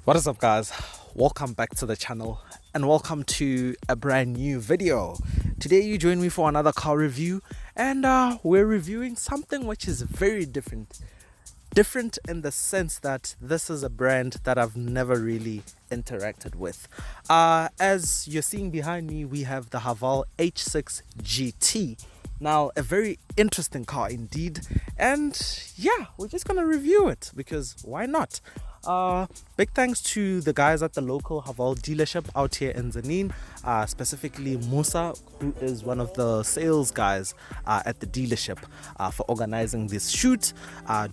What is up, guys? Welcome back to the channel and welcome to a brand new video. Today you join me for another car review, and we're reviewing something which is very different in the sense that this is a brand that I've never really interacted with. As you're seeing behind me, we have the Haval H6 GT. Now, a very interesting car indeed, and yeah, we're just gonna review it because why not? Big thanks to the guys at the local Haval dealership out here in Zanin, specifically Musa, who is one of the sales guys at the dealership, for organizing this shoot.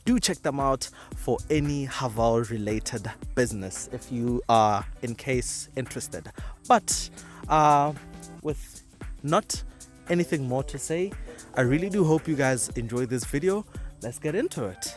Do check them out for any Haval related business if you are in case interested. But with not anything more to say, I really do hope you guys enjoy this video. Let's get into it.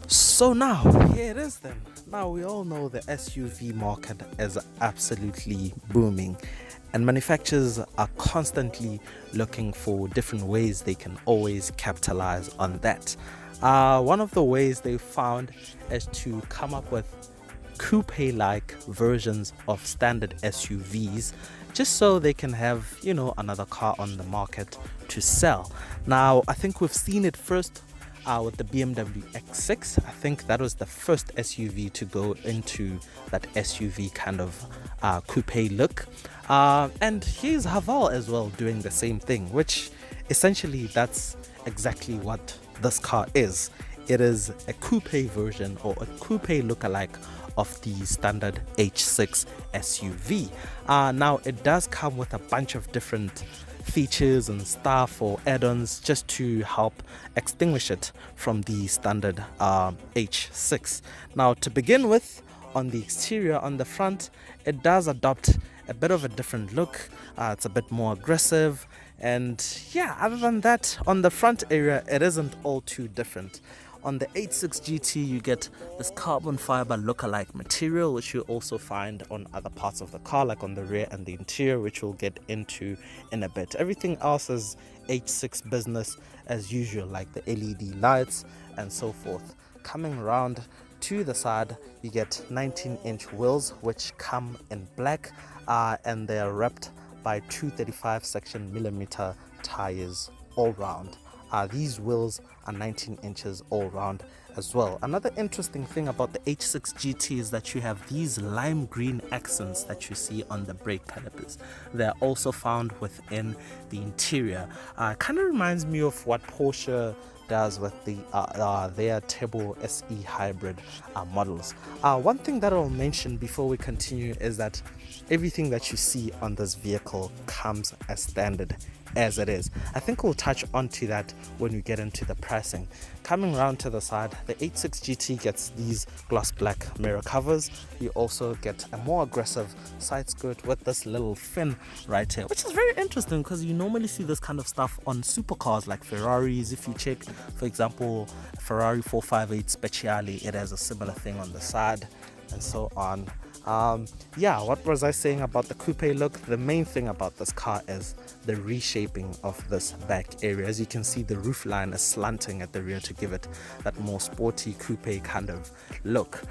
So now, here it is then. Now we all know the SUV market is absolutely booming, and manufacturers are constantly looking for different ways they can always capitalize on that. One of the ways they found is to come up with coupe-like versions of standard SUVs, just so they can have, you know, another car on the market to sell. Now, I think we've seen it first with the BMW X6. I think that was the first SUV to go into that SUV kind of coupe look. And here's Haval as well doing the same thing, which essentially that's exactly what this car is. It is a coupe version or a coupe lookalike of the standard H6 SUV. Now it does come with a bunch of different features and stuff or add-ons just to help extinguish it from the standard H6. Now, to begin with, on the exterior, on the front, it does adopt a bit of a different look. It's a bit more aggressive, and yeah, other than that, on the front area it isn't all too different. On the H6 GT, you get this carbon fiber look-alike material, which you also find on other parts of the car, like on the rear and the interior, which we'll get into in a bit. Everything else is H6 business as usual, like the LED lights and so forth. Coming around to the side, you get 19-inch wheels, which come in black, and they are wrapped by 235 section millimeter tires all round. These wheels are 19 inches all round as well. Another interesting thing about the H6 GT is that you have these lime green accents that you see on the brake calipers. They're also found within the interior. Kind of reminds me of what Porsche does with their Turbo SE hybrid models. One thing that I'll mention before we continue is that everything that you see on this vehicle comes as standard as it is. I think we'll touch onto that when we get into the pricing. Coming around to the side, the H6 GT gets these gloss black mirror covers. You also get a more aggressive side skirt with this little fin right here, which is very interesting because you normally see this kind of stuff on supercars like Ferraris. If you check, for example, Ferrari 458 Speciale, it has a similar thing on the side and so on. Yeah, what was I saying about the coupe look? The main thing about this car is the reshaping of this back area. As you can see, the roof line is slanting at the rear to give it that more sporty coupe kind of look.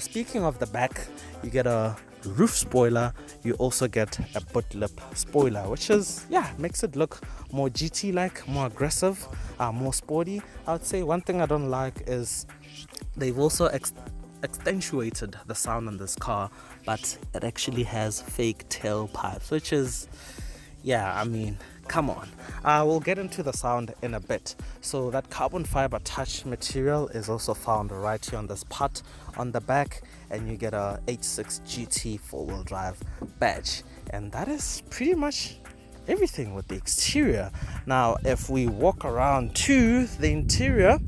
Speaking of the back, you get a roof spoiler. You also get a boot lip spoiler, which is, yeah, makes it look more GT like, more aggressive, more sporty. I would say one thing I don't like is they've also accentuated the sound in this car, but it actually has fake tailpipes, which is, yeah, I mean, come on. We'll get into the sound in a bit. So that carbon fiber touch material is also found right here on this part on the back, and you get a H6 GT four-wheel drive badge, and that is pretty much everything with the exterior. Now if we walk around to the interior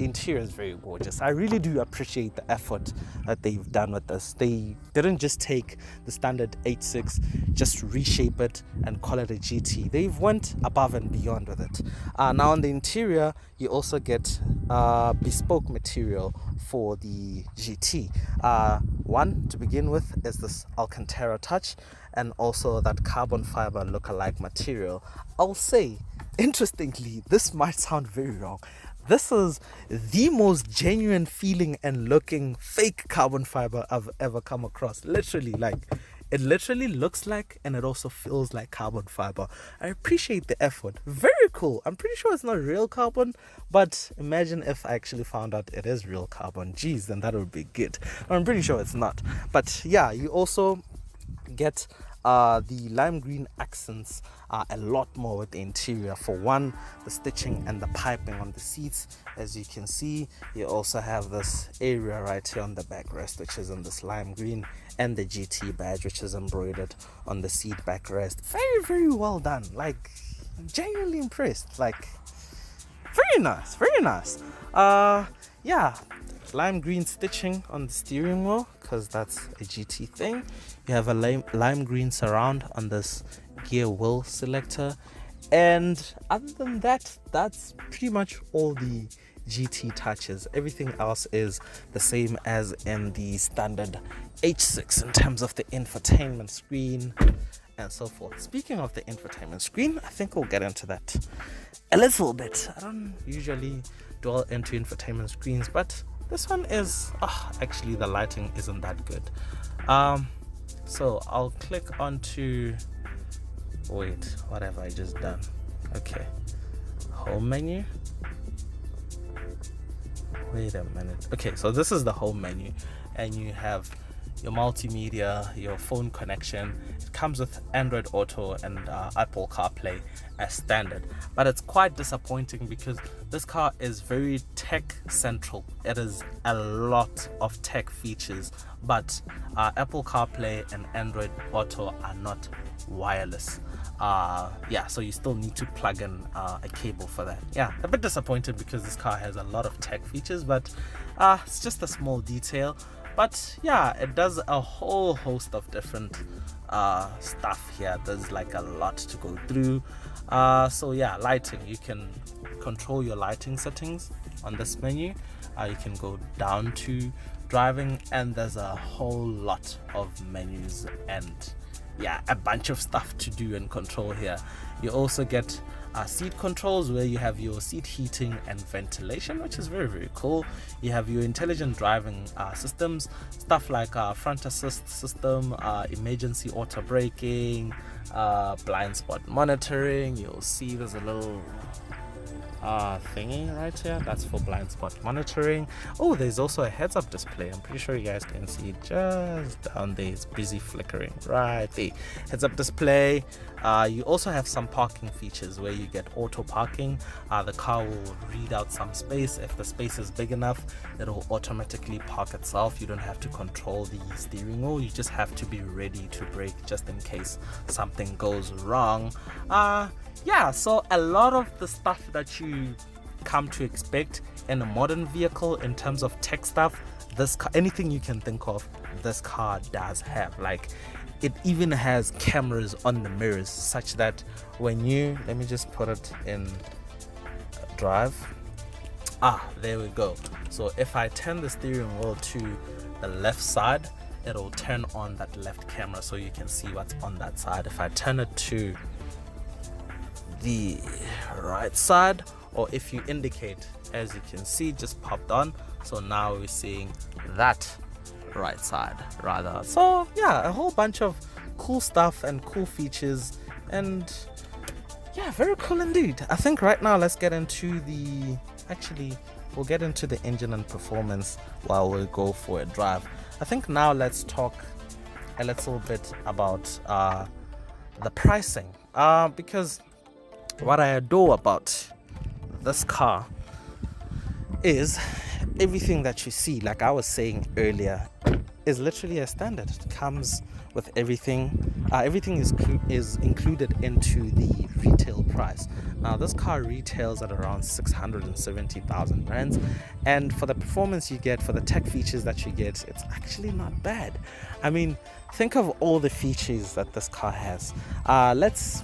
is very gorgeous. I really do appreciate the effort that they've done with this. They didn't just take the standard H6, just reshape it and call it a GT. They've went above and beyond with it. Now on the interior, you also get bespoke material for the GT. One to begin with is this Alcantara touch, and also that carbon fiber look-alike material. I'll say, interestingly, this might sound very wrong, this is the most genuine feeling and looking fake carbon fiber I've ever come across. Literally, like, it literally looks like, and it also feels like carbon fiber. I appreciate the effort. Very cool. I'm pretty sure it's not real carbon, but imagine if I actually found out it is real carbon. Geez, then that would be good. I'm pretty sure it's not. But yeah, you also get the lime green accents a lot more with the interior. For one, the stitching and the piping on the seats, as you can see. You also have this area right here on the backrest, which is in this lime green, and the GT badge, which is embroidered on the seat backrest. Very, very well done. Like, I'm genuinely impressed. Like, very nice, very nice. Yeah, lime green stitching on the steering wheel, because that's a GT thing. You have a lime green surround on this gear wheel selector, and other than that, that's pretty much all the GT touches. Everything else is the same as in the standard H6 in terms of the infotainment screen and so forth. Speaking of the infotainment screen, I think we'll get into that a little bit. I don't usually dwell into infotainment screens, but this one is actually the lighting isn't that good. So I'll click onto, wait, what have I just done? Okay, home menu. Wait a minute. Okay, so this is the home menu, and you have your multimedia, your phone connection. It comes with Android Auto and Apple CarPlay as standard, but it's quite disappointing because this car is very tech central. It is a lot of tech features, but Apple CarPlay and Android Auto are not wireless. Yeah, so you still need to plug in a cable for that. Yeah, a bit disappointed because this car has a lot of tech features, but it's just a small detail. But yeah, it does a whole host of different stuff here. There's like a lot to go through. So yeah, lighting, you can control your lighting settings on this menu. You can go down to driving, and there's a whole lot of menus and yeah, a bunch of stuff to do and control here. You also get seat controls, where you have your seat heating and ventilation, which is very, very cool. You have your intelligent driving systems, stuff like front assist system, emergency auto braking, blind spot monitoring. You'll see there's a little thingy right here, that's for blind spot monitoring. Oh, there's also a heads-up display. I'm pretty sure you guys can see it just down there. It's busy flickering right there. Heads-up display. You also have some parking features where you get auto parking. The car will read out some space. If the space is big enough, it'll automatically park itself. You don't have to control the steering wheel. You just have to be ready to brake just in case something goes wrong. Yeah, so a lot of the stuff that you come to expect in a modern vehicle in terms of tech stuff, this car, anything you can think of, this car does have. Like, it even has cameras on the mirrors, such that when you, let me just put it in drive. There we go. So if I turn the steering wheel to the left side, it'll turn on that left camera so you can see what's on that side. If I turn it to the right side, or if you indicate, as you can see, just popped on, so now we're seeing that right side rather. So yeah, a whole bunch of cool stuff and cool features, and yeah, very cool indeed. I think right now let's get into the we'll get into the engine and performance while we go for a drive. I think now let's talk a little bit about the pricing, because what I adore about this car is everything that you see, like I was saying earlier, is literally a standard. It comes with everything. Everything is included into the retail price. Now this car retails at around 670,000 rands, and for the performance you get, for the tech features that you get, it's actually not bad. I mean, think of all the features that this car has. Let's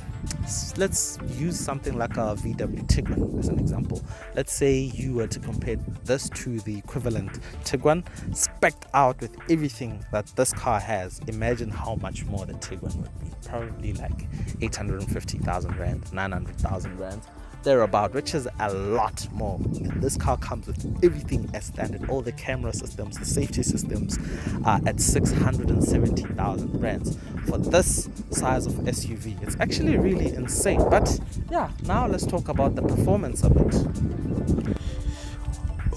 use something like a VW Tiguan as an example. Let's say you were to compare this to the equivalent Tiguan, spec'd out with everything that this car has. Imagine how much more the Tiguan would be. Probably like 850,000 rand, 900,000 rand, thereabout, which is a lot more. This car comes with everything as standard. All the camera systems, the safety systems are at 670,000 rands for this size of SUV. It's actually really insane. But yeah, now let's talk about the performance of it.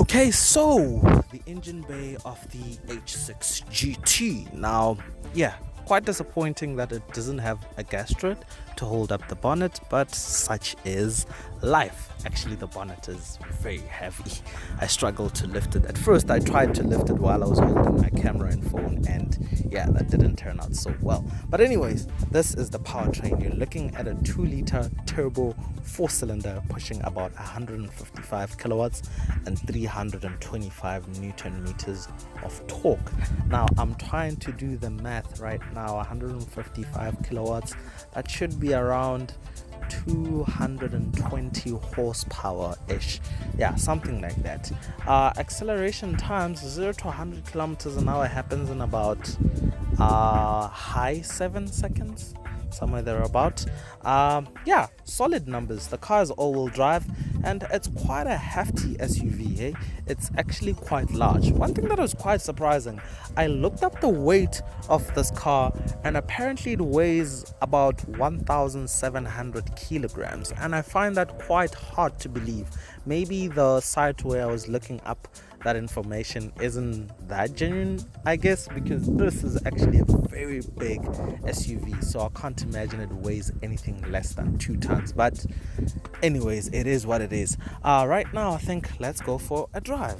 Okay, so the engine bay of the H6 GT. Now, yeah, quite disappointing that it doesn't have a gas strut to hold up the bonnet, but such is life. Actually, the bonnet is very heavy. I struggled to lift it. At first I tried to lift it while I was holding my camera and phone, and yeah, that didn't turn out so well. But anyways, this is the powertrain. You're looking at a 2-liter turbo 4-cylinder pushing about 155 kilowatts and 325 newton meters of torque. Now I'm trying to do the math right now. 155 kilowatts, that should be around 220 horsepower ish, yeah, something like that. Acceleration times 0 to 100 kilometers an hour happens in about high 7 seconds, somewhere thereabout. Yeah, solid numbers. The car is all-wheel drive, and it's quite a hefty SUV. Eh? It's actually quite large. One thing that was quite surprising, I looked up the weight of this car, and apparently it weighs about 1,700 kilograms, and I find that quite hard to believe. Maybe the site where I was looking up that information isn't that genuine, I guess, because this is actually a very big SUV, so I can't imagine it weighs anything less than 2 tons. But anyways, it is what it is. Right now I think let's go for a drive.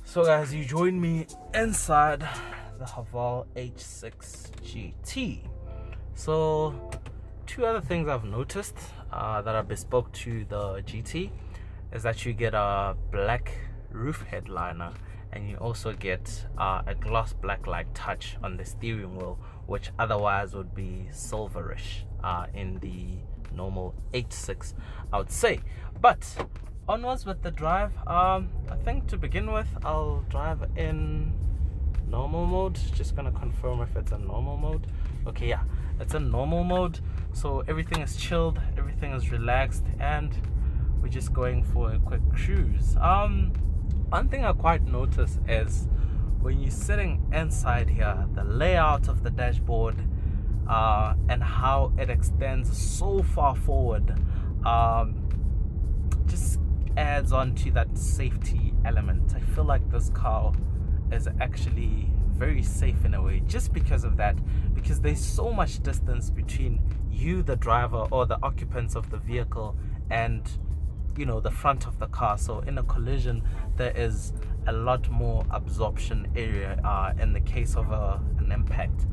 So guys, you join me inside the Haval H6 GT. So 2 other things I've noticed that are bespoke to the GT is that you get a black roof headliner, and you also get a gloss black light touch on the steering wheel, which otherwise would be silverish in the normal H6, I would say. But onwards with the drive. I think to begin with I'll drive in normal mode. Just gonna confirm if it's a normal mode. Okay, yeah, it's a normal mode, so everything is chilled, everything is relaxed, and we're just going for a quick cruise. One thing I quite notice is when you're sitting inside here, the layout of the dashboard and how it extends so far forward just adds on to that safety element. I feel like this car is actually very safe in a way, just because of that, because there's so much distance between you, the driver, or the occupants of the vehicle, and you know, the front of the car. So in a collision there is a lot more absorption area in the case of an impact.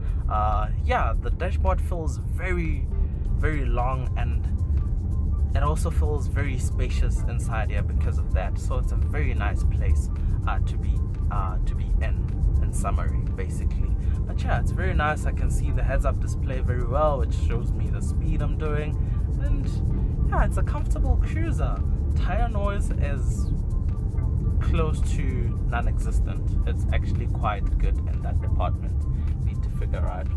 Yeah, the dashboard feels very, very long, and it also feels very spacious inside here because of that. So it's a very nice place to be in summary, basically. But yeah, it's very nice. I can see the heads-up display very well, which shows me the speed I'm doing, and yeah, it's a comfortable cruiser. Tire noise is close to non-existent. It's actually quite good in that department. Need to figure out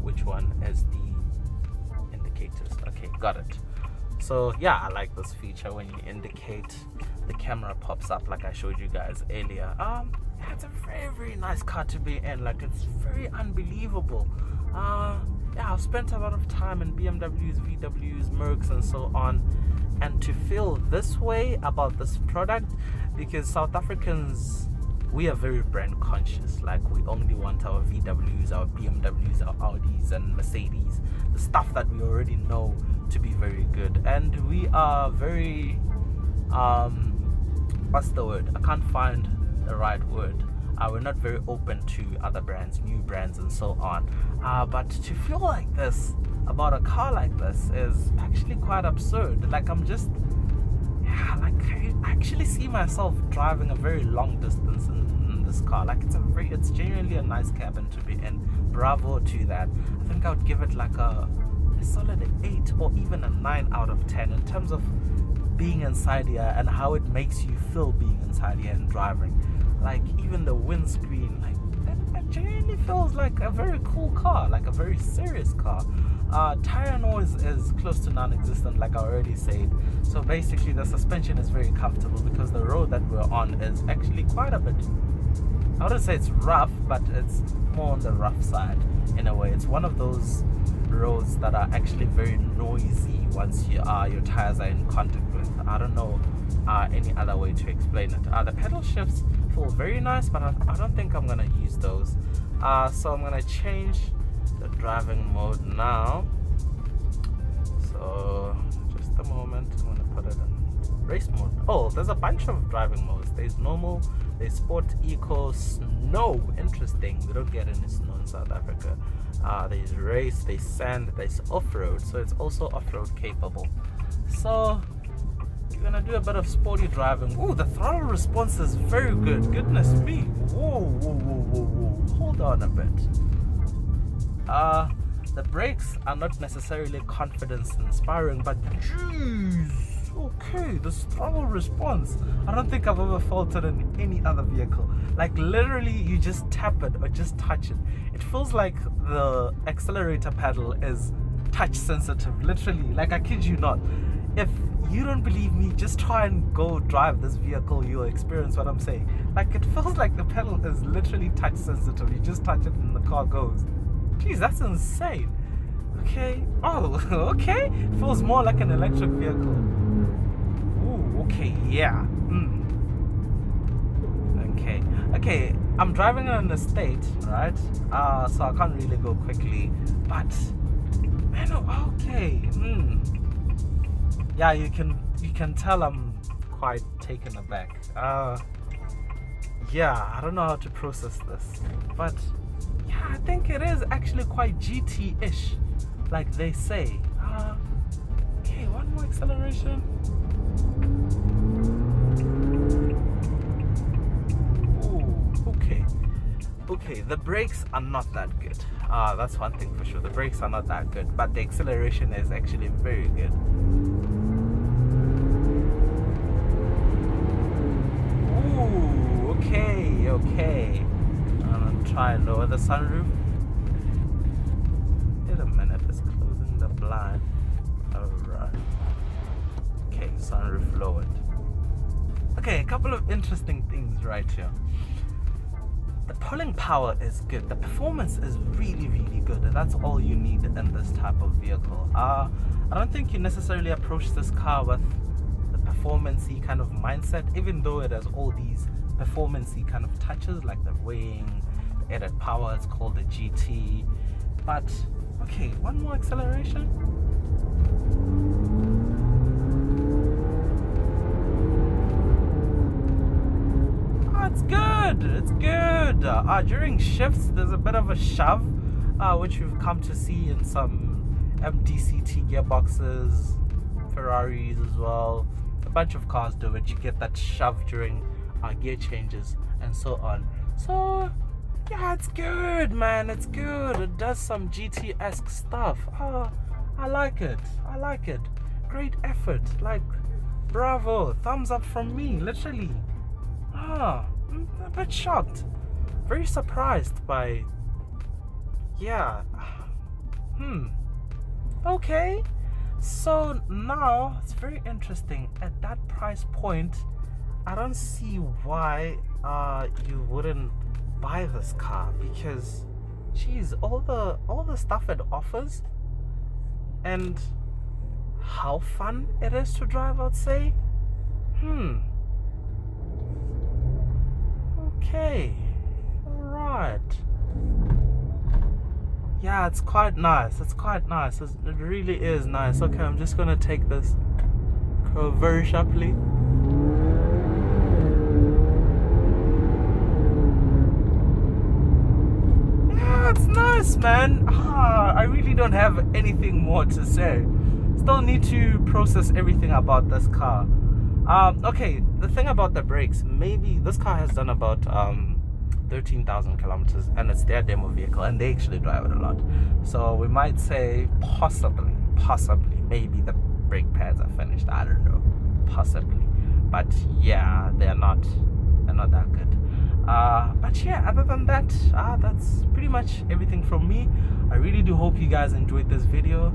which one is the indicators. Okay, got it. So yeah, I like this feature. When you indicate, the camera pops up like I showed you guys earlier. It's a very nice car to be in. Like, it's very unbelievable. Yeah, I've spent a lot of time in BMWs, VWs, Mercs, and so on, and to feel this way about this product, because South Africans, we are very brand conscious. Like, we only want our VWs, our BMWs, our Audis and Mercedes, the stuff that we already know to be very good. And we are very what's the word? I can't find the right word. We're not very open to other brands, new brands, and so on. But to feel like this about a car like this is actually quite absurd. Like, I'm just, yeah, like, I actually see myself driving a very long distance in this car. Like, it's genuinely a nice cabin to be in. Bravo to that. I think I would give it like a solid 8 or even a 9 out of 10 in terms of being inside here and how it makes you feel being inside here and driving. Like, even the windscreen, like, it genuinely feels like a very cool car, like a very serious car. Tire noise is close to non-existent, like I already said. So basically the suspension is very comfortable because the road that we're on is actually quite a bit, I wouldn't say it's rough, but it's more on the rough side in a way. It's one of those roads that are actually very noisy once your tires are in contact with. I don't know any other way to explain it. The pedal shifts feel very nice, but I don't think I'm gonna use those. So I'm gonna change the driving mode now. So just a moment, I'm gonna put it in race mode. Oh, there's a bunch of driving modes. There's normal, there's sport, eco, snow. Interesting, we don't get any snow in South Africa. There's race, there's sand, there's off-road, so it's also off-road capable. So we're gonna do a bit of sporty driving. Ooh, the throttle response is very good. Goodness me. Whoa. Hold on a bit. The brakes are not necessarily confidence inspiring, but jeez, okay, the throttle response, I don't think I've ever felt it in any other vehicle. Like, literally, you just tap it or just touch it. It feels like the accelerator pedal is touch sensitive, literally. Like, I kid you not. If you don't believe me, just try and go drive this vehicle, you'll experience what I'm saying. Like, it feels like the pedal is literally touch sensitive. You just touch it and the car goes. Jeez, that's insane. Okay. Oh, okay. It feels more like an electric vehicle. Ooh, okay, yeah. Okay, I'm driving on an estate, right? So I can't really go quickly. But, man, okay. Yeah, you can tell I'm quite taken aback. Yeah, I don't know how to process this, but yeah, I think it is actually quite GT-ish, like they say. Okay, one more acceleration. Ooh, okay, the brakes are not that good. That's one thing for sure. The brakes are not that good, but the acceleration is actually very good. Ooh, okay. I'm gonna try and lower the sunroof. Wait a minute, it's closing the blind. Alright. Okay, sunroof lowered. Okay, a couple of interesting things right here. The pulling power is good. The performance is really good, and that's all you need in this type of vehicle. I don't think you necessarily approach this car with the performance-y kind of mindset, even though it has all these performance-y kind of touches, like the weighing, the added power. It's called the GT. But okay, one more acceleration. It's good. During shifts, there's a bit of a shove, which we've come to see in some MDCT gearboxes, Ferraris as well. A bunch of cars do it. You get that shove during gear changes and so on. So yeah, it's good, man. It's good. It does some GT-esque stuff. I like it. I like it. Great effort. Like, bravo. Thumbs up from me, literally. I'm a bit shocked. Very surprised by... Yeah. Okay. So now, it's very interesting. At that price point, I don't see why you wouldn't buy this car, because geez, all the stuff it offers and how fun it is to drive, I'd say. Okay, all right. Yeah, it's quite nice. It's quite nice. It really is nice. Okay, I'm just gonna take this very sharply. Yeah, it's nice, man. I really don't have anything more to say. Still need to process everything about this car. Okay, the thing about the brakes, maybe this car has done about 13,000 kilometers, and it's their demo vehicle, and they actually drive it a lot. So we might say possibly, maybe the brake pads are finished. I don't know, possibly, but yeah, they're not that good. But yeah, other than that, that's pretty much everything from me. I really do hope you guys enjoyed this video.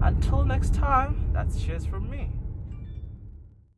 Until next time, that's cheers from me.